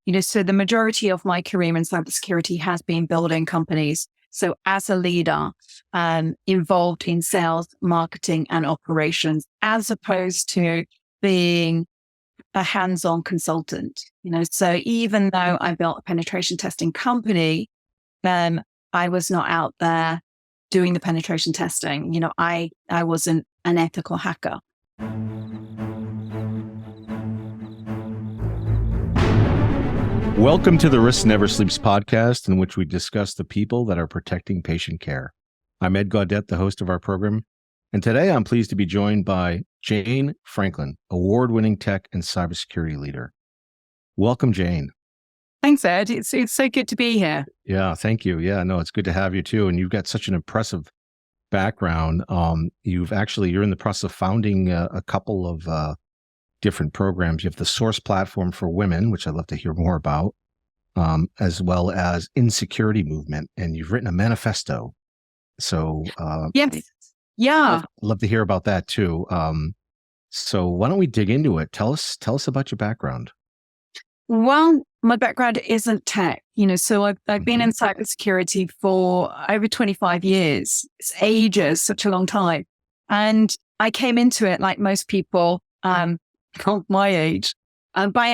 So the majority of my career in cybersecurity has been building companies. So as a leader, involved in sales, marketing, and operations, as opposed to being a hands-on consultant. So even though I built a penetration testing company, I was not out there doing the penetration testing. I wasn't an ethical hacker. Welcome to the Risk Never Sleeps podcast, in which we discuss the people that are protecting patient care. I'm Ed Gaudet, the host of our program, and today I'm pleased to be joined by Jane Frankland, award-winning tech and cybersecurity leader. Welcome, Jane. Thanks, Ed. It's so good to be here. Yeah, thank you. Yeah, no, it's good to have you too. And you've got such an impressive background. You're in the process of founding a couple of different programs. You have the Source platform for women, which I'd love to hear more about, as well as Insecurity Movement, and you've written a manifesto. So yes, yeah, I'd love to hear about that too. So why don't we dig into it? Tell us about your background. Well, my background isn't tech, so I've been in cybersecurity for over 25 years. It's ages, such a long time. And I came into it like most people, my age, by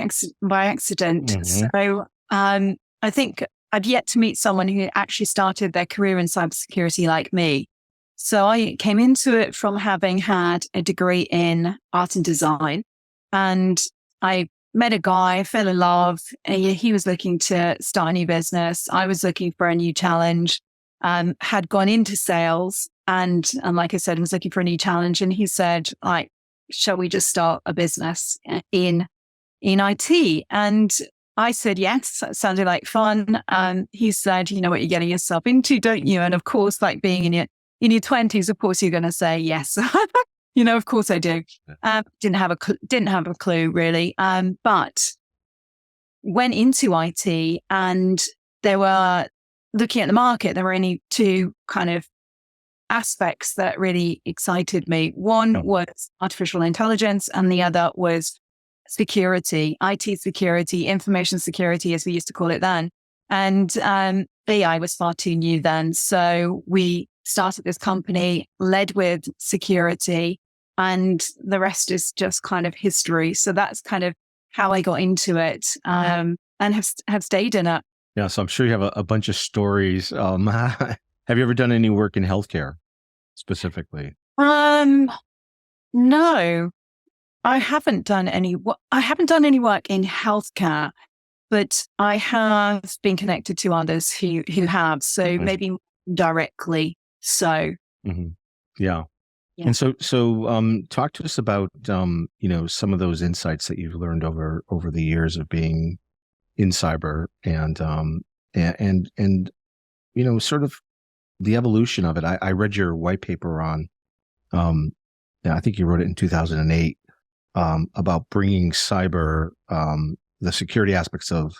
accident. So I think I've yet to meet someone who actually started their career in cybersecurity like me. So I came into it from having had a degree in art and design, and I met a guy, fell in love. He was looking to start a new business. I was looking for a new challenge, had gone into sales, and like I said, I was looking for a new challenge. And he said, shall we just start a business in IT? And I said, yes, that sounded like fun. He said, you know what you're getting yourself into, don't you? And of course, like being in your 20s, of course, you're going to say yes. Of course I do. Didn't have a clue really. But went into IT, and they were looking at the market. There were only two kind of aspects that really excited me. One was artificial intelligence, and the other was security, IT security, information security, as we used to call it then. And AI was far too new then. So we started this company, led with security, and the rest is just kind of history. So that's kind of how I got into it, and have stayed in it. Yeah, so I'm sure you have a bunch of stories. Have you ever done any work in healthcare specifically? No, I haven't done any work in healthcare, but I have been connected to others who have. So maybe directly. So yeah. And so talk to us about some of those insights that you've learned over the years of being in cyber, and sort of the evolution of it. I read your white paper on, I think you wrote it in 2008, about bringing cyber, the security aspects of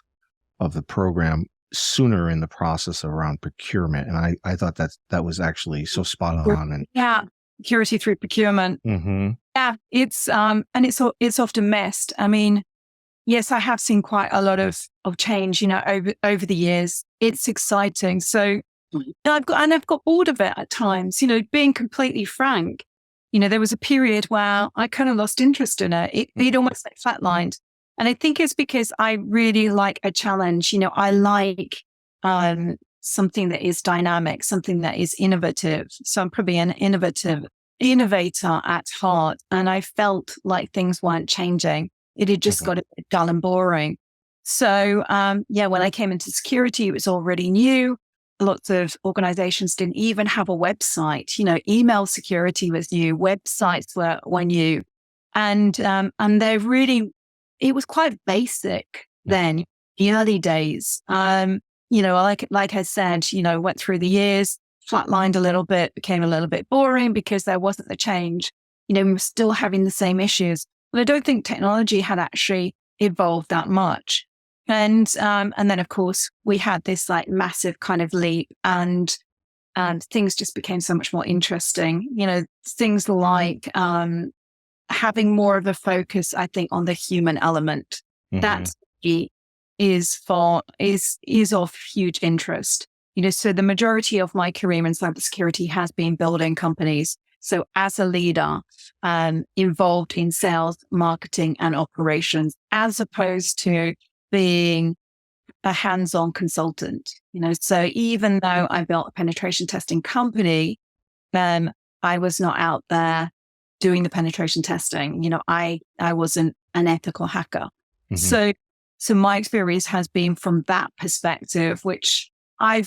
the program sooner in the process around procurement. And I thought that was actually so spot on. And yeah, security through procurement. Yeah, it's it's often missed. I mean, yes, I have seen quite a lot of change, over the years. It's exciting. So I've got bored of it at times, being completely frank. There was a period where I kind of lost interest in it. It almost like flatlined. And I think it's because I really like a challenge. I like something that is dynamic, something that is innovative. So I'm probably an innovator at heart. And I felt like things weren't changing. It had just got a bit dull and boring. So when I came into security, it was already new. Lots of organizations didn't even have a website. Email security was new. Websites were new. And they're really, it was quite basic then, the early days. Like I said, went through the years, flatlined a little bit, became a little bit boring because there wasn't the change. We were still having the same issues. But I don't think technology had actually evolved that much. And then of course we had this like massive kind of leap, and things just became so much more interesting. Things like having more of a focus, I think, on the human element. That's key. is of huge interest. So the majority of my career in cybersecurity has been building companies. So as a leader, involved in sales, marketing, and operations, as opposed to being a hands-on consultant. So even though I built a penetration testing company, I was not out there doing the penetration testing. I wasn't an ethical hacker. So my experience has been from that perspective, which I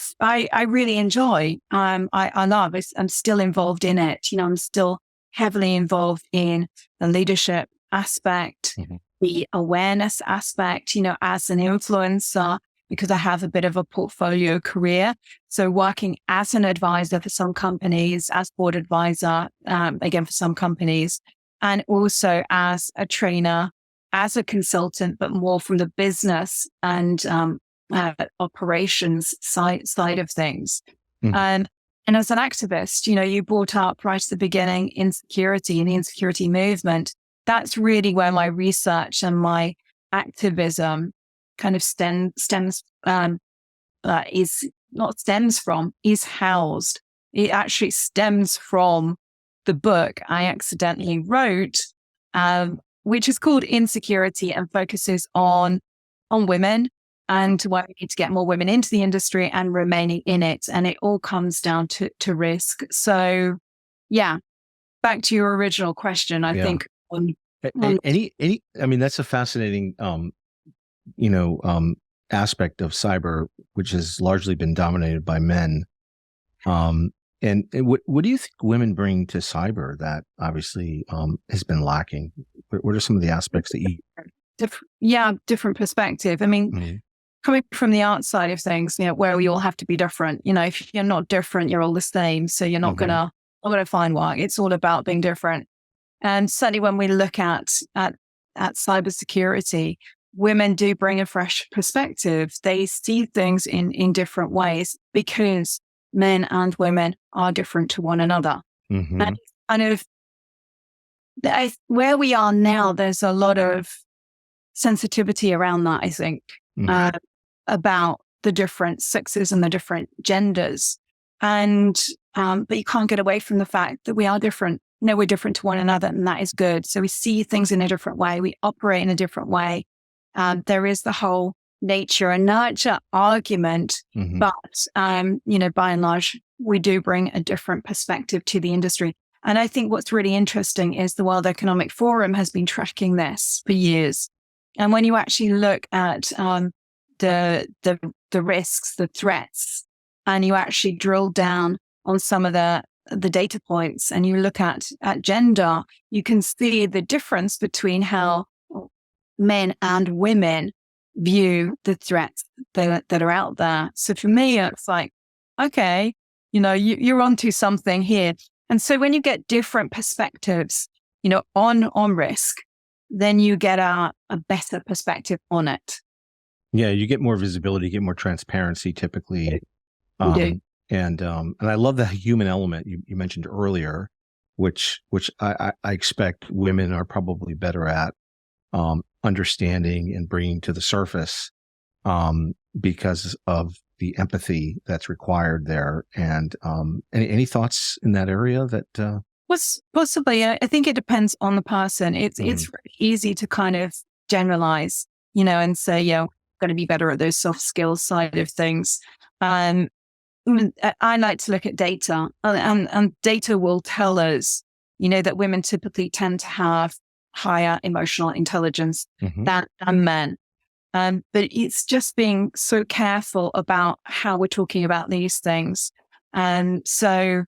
really enjoy. I love it. I'm still involved in it. I'm still heavily involved in the leadership aspect, the awareness aspect, as an influencer, because I have a bit of a portfolio career. So working as an advisor for some companies, as board advisor, again, for some companies, and also as a trainer, as a consultant, but more from the business and operations side of things. And as an activist, you brought up right at the beginning, insecurity and the insecurity movement. That's really where my research and my activism kind of is housed. It actually stems from the book I accidentally wrote, which is called Insecurity, and focuses on women and why we need to get more women into the industry and remaining in it. And it all comes down to risk. So yeah, back to your original question, I think. That's a fascinating, aspect of cyber, which has largely been dominated by men. And what do you think women bring to cyber that obviously has been lacking? What are some of the aspects that you? Different perspective. Coming from the art side of things, where we all have to be different. If you're not different, you're all the same. So you're not gonna find work. It's all about being different. And certainly when we look at cybersecurity, women do bring a fresh perspective. They see things in different ways because men and women are different to one another. And kind of where we are now, there's a lot of sensitivity around that, I think, about the different sexes and the different genders. And but you can't get away from the fact that we are different. We're different to one another, and that is good. So we see things in a different way. We operate in a different way. There is the whole nature and nurture argument, but, by and large, we do bring a different perspective to the industry. And I think what's really interesting is the World Economic Forum has been tracking this for years. And when you actually look at the risks, the threats, and you actually drill down on some of the data points and you look at gender, you can see the difference between how men and women view the threats that are out there. So for me, it's like, okay, you're onto something here. And so when you get different perspectives, on risk, then you get a better perspective on it. Yeah, you get more visibility, you get more transparency typically. You do. And I love the human element you mentioned earlier, which I expect women are probably better at understanding and bringing to the surface because of the empathy that's required there. And any thoughts in that area that? Possibly. I think it depends on the person. It's really easy to kind of generalize, and say, going to be better at those soft skills side of things. I like to look at data, and data will tell us, that women typically tend to have higher emotional intelligence than men. But it's just being so careful about how we're talking about these things. And so,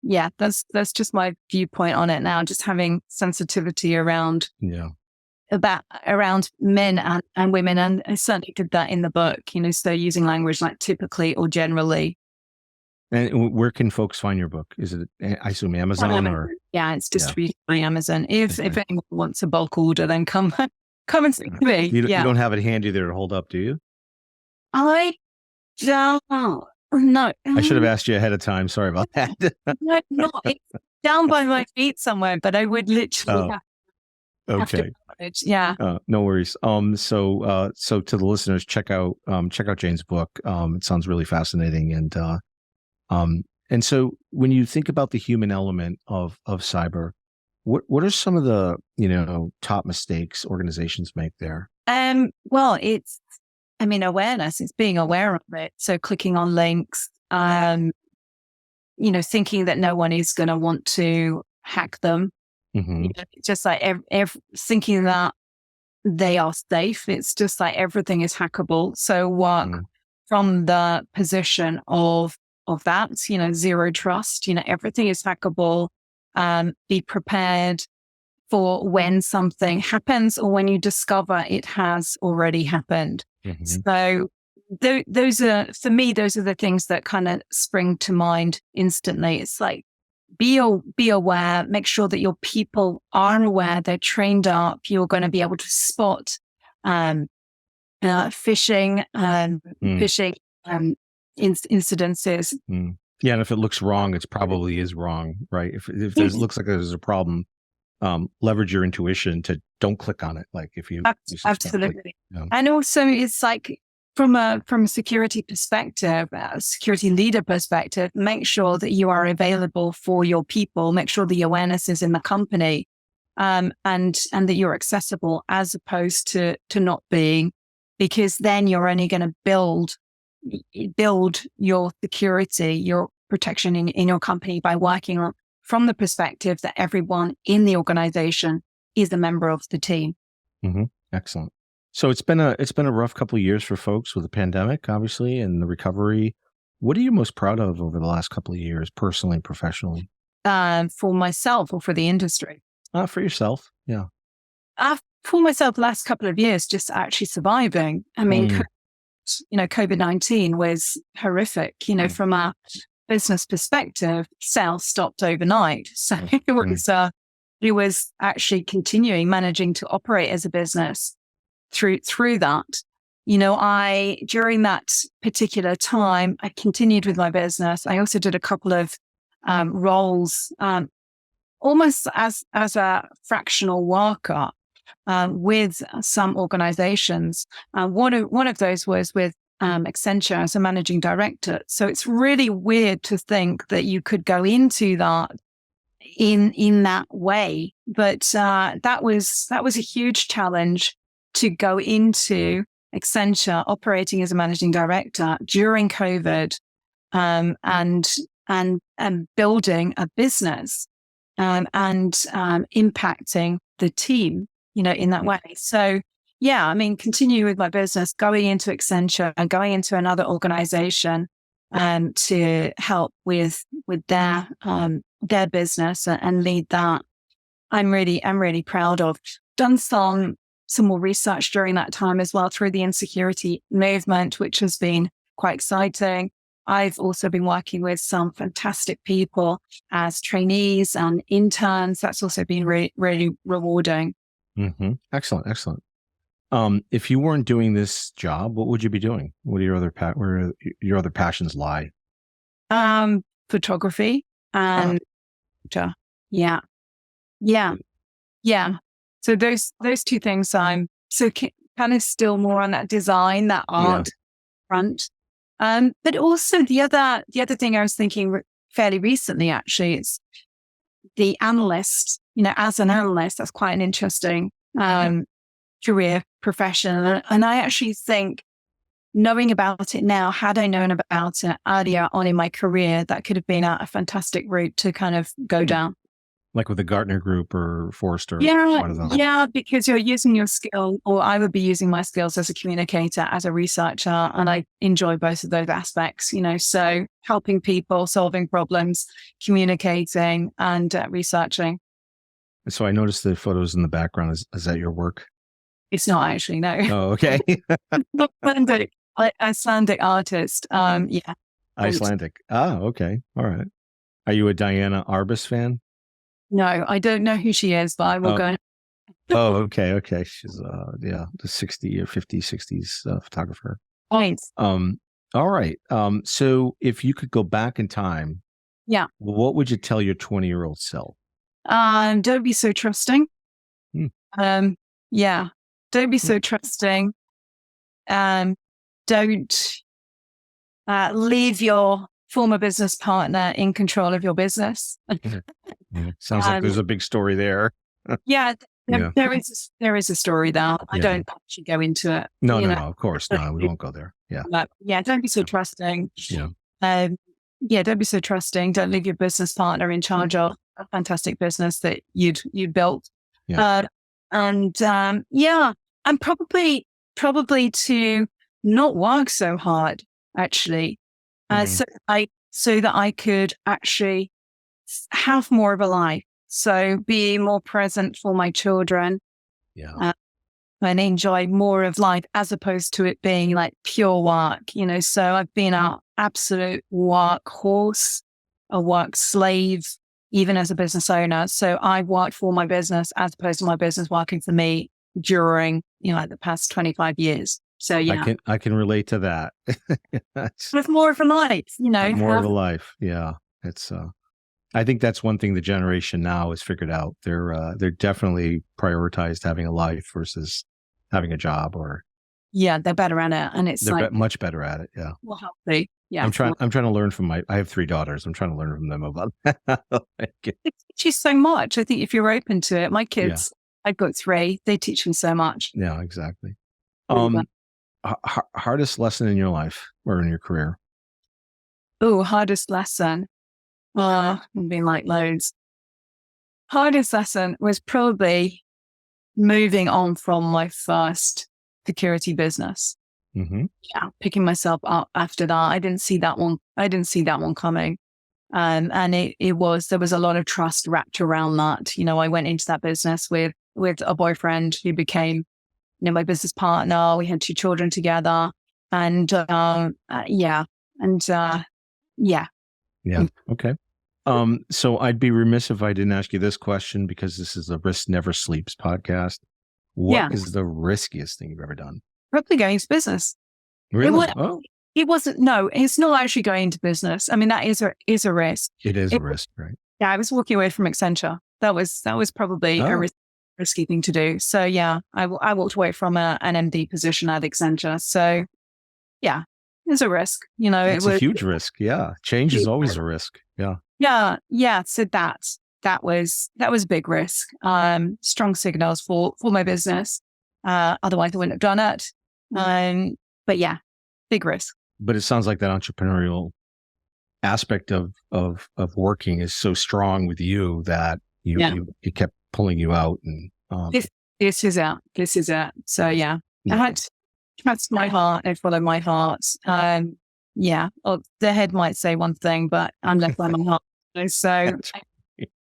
yeah, that's just my viewpoint on it now, just having sensitivity around men and women. And I certainly did that in the book, so using language like typically or generally. And where can folks find your book? Is it, I assume, Amazon or? Yeah, it's distributed by Amazon. If anyone wants a bulk order, then come and see me. You don't have it handy there to hold up, do you? I don't know. No. I should have asked you ahead of time. Sorry about that. No, it's down by my feet somewhere, but I would literally have okay. to Yeah. No worries. So to the listeners, check out Jane's book. It sounds really fascinating. And so when you think about the human element of cyber, what are some of the, top mistakes organizations make there? Well, awareness. It's being aware of it. So clicking on links, thinking that no one is going to want to hack them. Mm-hmm. Just like thinking that they are safe. It's just like everything is hackable. So work from the position of that, zero trust, everything is hackable. Be prepared for when something happens or when you discover it has already happened. Mm-hmm. So those are the things that kind of spring to mind instantly. It's like, be aware, make sure that your people are aware, they're trained up, you're going to be able to spot phishing incidences. Yeah, and if it looks wrong, it probably is wrong, right? If it looks like there's a problem, leverage your intuition to don't click on it. Like if you absolutely, and also it's like from a security perspective, a security leader perspective, make sure that you are available for your people. Make sure the awareness is in the company, and that you're accessible as opposed to not being, because then you're only going to build your security, your protection in your company by working on from the perspective that everyone in the organization is a member of the team. Mm-hmm. Excellent. So it's been a rough couple of years for folks with the pandemic, obviously, and the recovery. What are you most proud of over the last couple of years, personally and professionally? For myself or for the industry? For yourself, yeah. For myself, the last couple of years, just actually surviving. I mean, COVID-19 was horrific. From a business perspective, sales stopped overnight. So it was actually continuing, managing to operate as a business through that. During that particular time, I continued with my business. I also did a couple of roles, almost as a fractional worker with some organizations. One of those was with Accenture as a managing director. So it's really weird to think that you could go into that in that way. But that was a huge challenge to go into Accenture operating as a managing director during COVID, and building a business, and impacting the team, in that way. So yeah, I mean, continue with my business, going into Accenture and going into another organization, to help with their business and lead that. I'm really proud of. Done some more research during that time as well through the Insecurity Movement, which has been quite exciting. I've also been working with some fantastic people as trainees and interns. That's also been really rewarding. Mm-hmm. Excellent. If you weren't doing this job, what would you be doing? What are where your other passions lie? Photography and yeah. So those two things, I'm so kind of still more on that design, that art front. But also the other thing I was thinking fairly recently, actually, is the analyst. As an analyst, that's quite an interesting career profession. And I actually think, knowing about it now, had I known about it earlier on in my career, that could have been a fantastic route to kind of go down. Like with the Gartner Group or Forrester? One of those. Yeah, because you're using your skill, or I would be using my skills as a communicator, as a researcher, and I enjoy both of those aspects, so helping people, solving problems, communicating, and researching. So I noticed the photos in the background. Is that your work? It's not actually, no. Oh, okay. Icelandic artist. Yeah. Icelandic. Okay. All right. Are you a Diana Arbus fan? No, I don't know who she is, but I will go. Oh, okay. She's the 60s or 50s, 60s photographer. Thanks. All right. So if you could go back in time, what would you tell your 20-year-old self? Don't be so trusting. Yeah. Don't be so trusting. Don't leave your former business partner in control of your business. Yeah. Sounds like there's a big story there. Yeah, Yeah. there is a story there. I Yeah. don't actually go into it. No, of course. No, we won't go there. Yeah. But yeah, don't be so trusting. Yeah. Don't be so trusting. Don't leave your business partner in charge of a fantastic business that you'd built. Yeah. And probably to not work so hard, actually, so that I could actually have more of a life. So be more present for my children. Yeah. And enjoy more of life as opposed to it being like pure work, So I've been an absolute work horse, a work slave, even as a business owner. So I worked for my business as opposed to my business working for me during, like the past 25 years. So yeah. I can relate to that. With more of a life, More of a life. Yeah. It's, I think that's one thing the generation now has figured out. They're definitely prioritized having a life versus having a job, or they're better at it, and they're much better at it. Yeah, well, healthy. Yeah, I'm trying to learn from I have 3 daughters. I'm trying to learn from them about that. They teach you so much. I think if you're open to it, my kids, I've got 3. They teach me so much. Yeah, exactly. Hardest lesson in your life or in your career? Oh, hardest lesson. I've been like loads. Hardest lesson was probably moving on from my first security business. Mm-hmm. Yeah, picking myself up after that. I didn't see that one coming. And there was a lot of trust wrapped around that. I went into that business with a boyfriend who became, my business partner. We had 2 children together, and Yeah. Okay. So I'd be remiss if I didn't ask you this question, because this is the Risk Never Sleeps podcast. What is the riskiest thing you've ever done? Probably going into business. Really? It wasn't. No, it's not actually going into business. I mean, that is a risk. It is a risk, right? Yeah, I was walking away from Accenture. That was probably a risky thing to do. So yeah, I walked away from an MD position at Accenture. So yeah, it's a risk. It's a huge risk. Yeah, change is always a risk. Yeah. Yeah. So that was a big risk. Strong signals for my business. Otherwise I wouldn't have done it. But yeah, big risk. But it sounds like that entrepreneurial aspect of working is so strong with you that it kept pulling you out. And this is it. So yeah, I had to trust my heart and follow my heart. The head might say one thing, but I'm left by my heart. So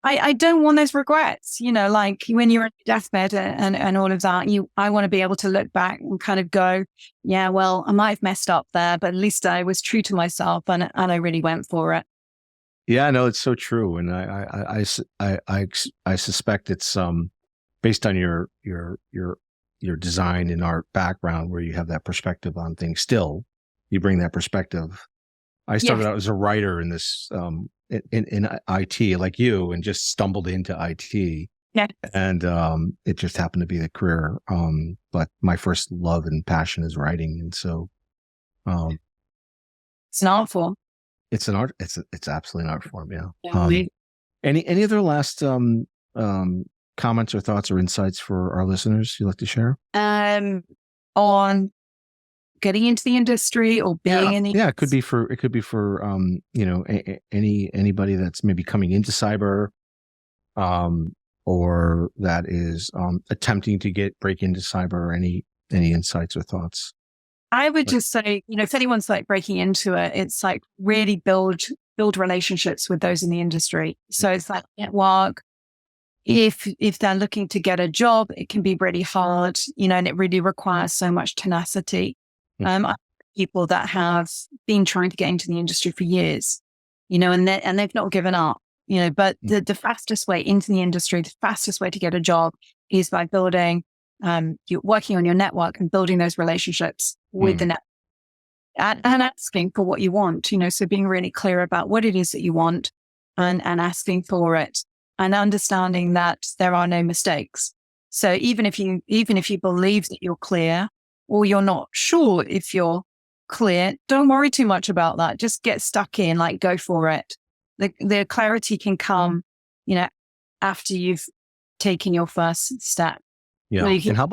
I don't want those regrets, like when you're on your deathbed and all of that, I want to be able to look back and kind of go, yeah, well, I might have messed up there, but at least I was true to myself and I really went for it. Yeah, no, it's so true. And I suspect it's based on your design and art background, where you have that perspective on things. Still, you bring that perspective. I started out as a writer in this in IT, like you, and just stumbled into IT. Yeah. And it just happened to be the career. But my first love and passion is writing, and so it's an art form. It's an art. It's absolutely an art form. Yeah. Any other last comments or thoughts or insights for our listeners you'd like to share? On getting into the industry or being in the it could be for anybody that's maybe coming into cyber, or that is attempting to break into cyber. Any insights or thoughts? I would just say, if anyone's like breaking into it, it's like really build relationships with those in the industry. So it's like network. If they're looking to get a job, it can be really hard, and it really requires so much tenacity. I have people that have been trying to get into the industry for years, and they've not given up, but the fastest way into the industry, the fastest way to get a job is by building, you're working on your network and building those relationships with the network and asking for what you want, so being really clear about what it is that you want and asking for it and understanding that there are no mistakes. So even if you believe that you're clear or you're not sure if you're clear, don't worry too much about that. Just get stuck in, like go for it. The clarity can come, after you've taken your first step. Yeah. And how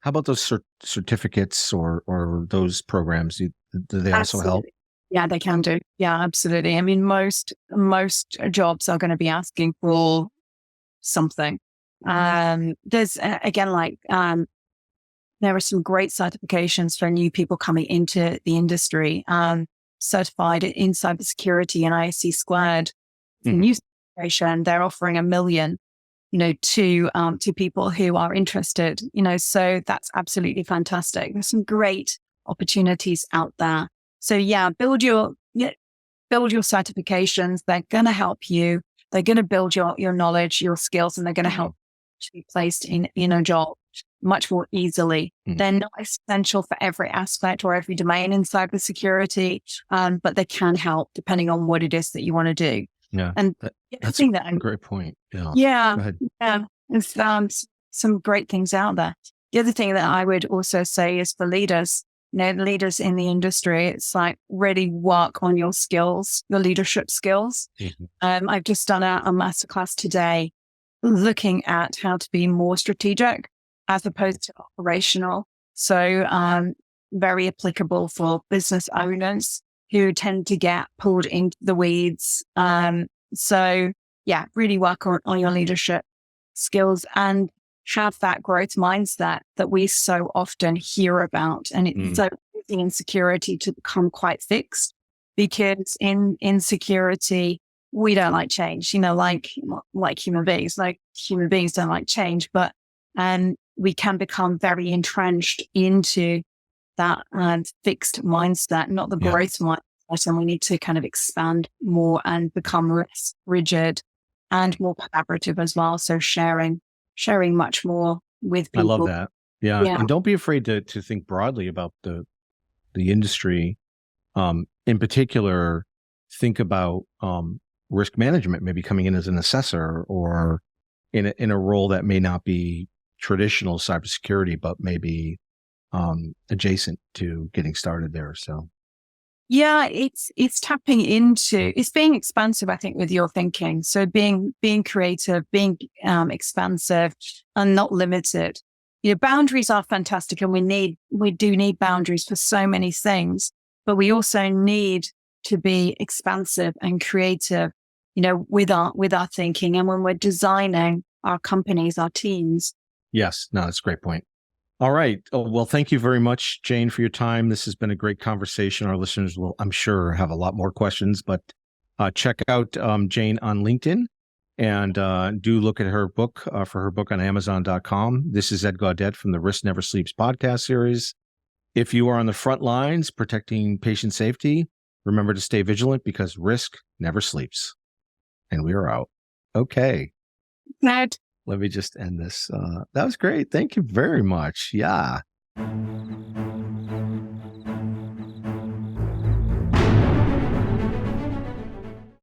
about those certificates or those programs? Do they also help? Yeah, they can do. Yeah, absolutely. I mean, most jobs are going to be asking for something. There's again, there are some great certifications for new people coming into the industry. Certified in cybersecurity and ISC squared. Mm-hmm. New certification, they're offering $1 million, to people who are interested. So that's absolutely fantastic. There's some great opportunities out there. So yeah, build your certifications. They're going to help you. They're going to build your knowledge, your skills, and they're going to help you be placed in a job much more easily. Mm-hmm. They're not essential for every aspect or every domain in cybersecurity, but they can help depending on what it is that you want to do. Yeah, and that's a great point. Yeah. There's some great things out there. The other thing that I would also say is for leaders, leaders in the industry, it's like really work on your skills, your leadership skills. Mm-hmm. I've just done a masterclass today looking at how to be more strategic as opposed to operational. So very applicable for business owners who tend to get pulled into the weeds. So yeah, really work on your leadership skills and have that growth mindset that we so often hear about. And it's so easy in security to become quite fixed, because in security, we don't like change, like human beings. Like human beings don't like change, but we can become very entrenched into that fixed mindset, not the growth mindset. And we need to kind of expand more and become less rigid and more collaborative as well. So sharing much more with people. I love that. Yeah. And don't be afraid to think broadly about the industry. In particular, think about risk management, maybe coming in as an assessor or in a role that may not be traditional cybersecurity, but maybe adjacent to getting started there. So yeah, it's tapping into, it's being expansive, I think, with your thinking. So being creative, being expansive and not limited. Boundaries are fantastic, and we do need boundaries for so many things, but we also need to be expansive and creative, with our thinking. And when we're designing our companies, our teams. Yes, no, that's a great point. All right. Oh, well, thank you very much, Jane, for your time. This has been a great conversation. Our listeners will, I'm sure, have a lot more questions, but check out Jane on LinkedIn and do look at her book for her book on Amazon.com. This is Ed Gaudet from the Risk Never Sleeps podcast series. If you are on the front lines protecting patient safety, remember to stay vigilant because risk never sleeps. And we are out. Okay. Ned. Let me just end this. That was great. Thank you very much. Yeah.